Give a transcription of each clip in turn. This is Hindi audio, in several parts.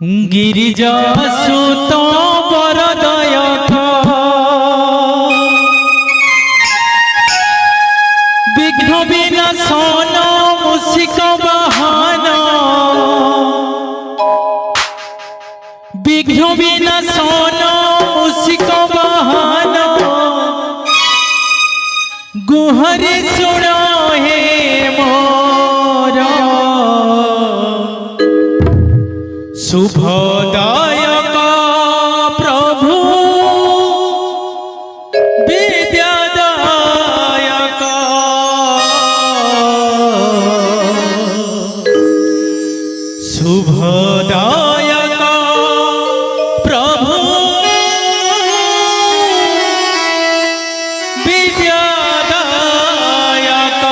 गिरिजा सुत वरदायक विघ्न विनाशन मूषिक वाहन विघ्न विनाशन मूषिक वाहन गुहरी सुन हे मोर शुभदायक प्रभु विद्यादायक शुभदायक प्रभु विद्यादायक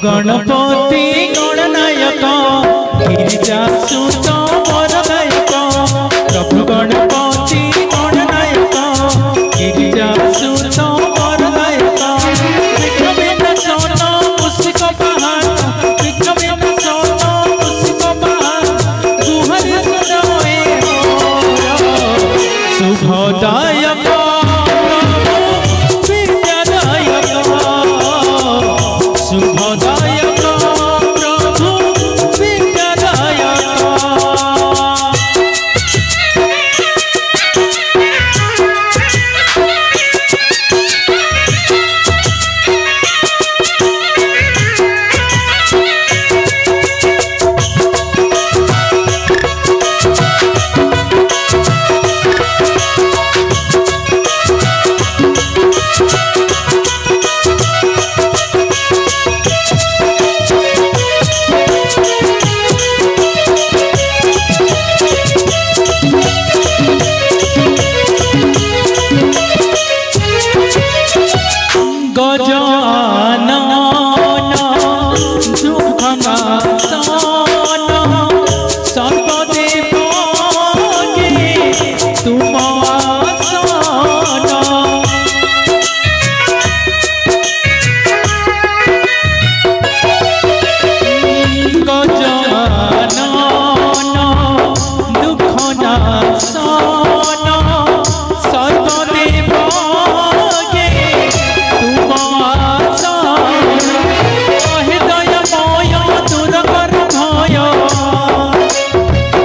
गणपति गणनायक गिरिजा सुत वरदायक प्रभु गणपति गणनायक गिरिजा सुत वरदायक विघ्न विनाशन मूषिक वाहन विघ्न विनाशन मूषिक वाहन गुहरी सुन हे मोर शुभदायक शुभदायक प्रभु विद्यादायक गजानन दुःखनाशन सर्वदेवागे तुम आसन गजानन दुःखनाशन सर्वदेवागे तुम आसन कहे दयामय दूर कर भय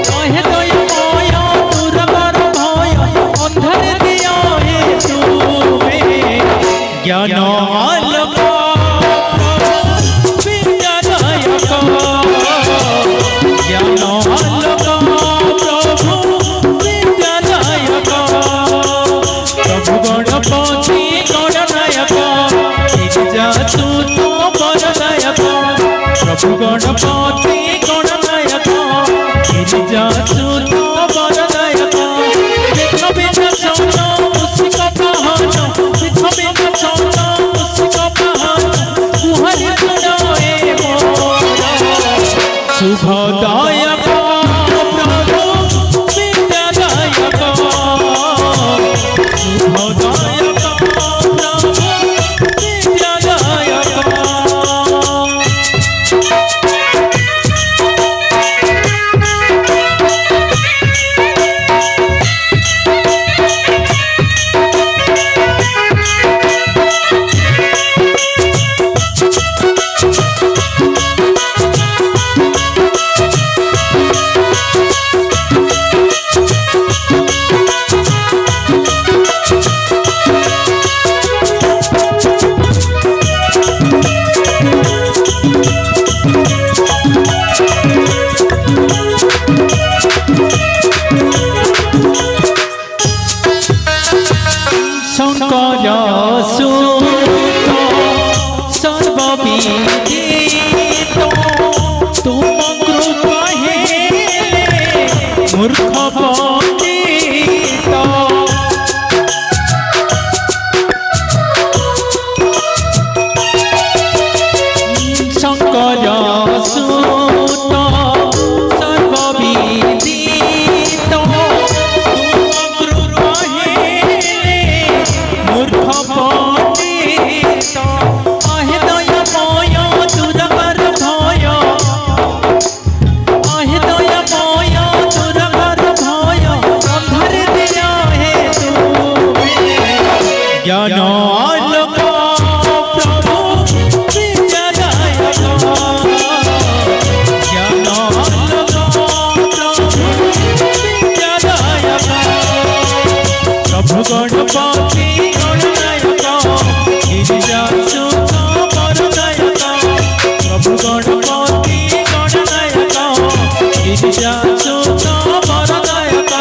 कहे दयामय दूर कर भय अंधर दिया हे तुमे ज्ञान आलोक प्रभु विद्यादायक ज्ञान आलोक प्रभु विद्यादायक प्रभु गणपति गणनायक गिरिजा सुत वरदायक प्रभु गणपति गणनायक गिरिजा सुत वरदायक विघ्न विनाशन मूषिक वाहन विघ्न विनाशन मूषिक वाहन गुहरी सुन हे मोर शुभदायक प्रभु विद्यादायक शुभदायक प्रभु विद्यादायक जासो तमर दायक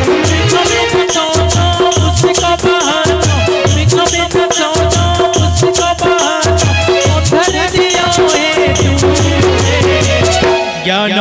बिघ्न विनाशक मूषिक वाहन बिघ्न विनाशक मूषिक वाहन उद्धार दियो हे तुमे ज्ञान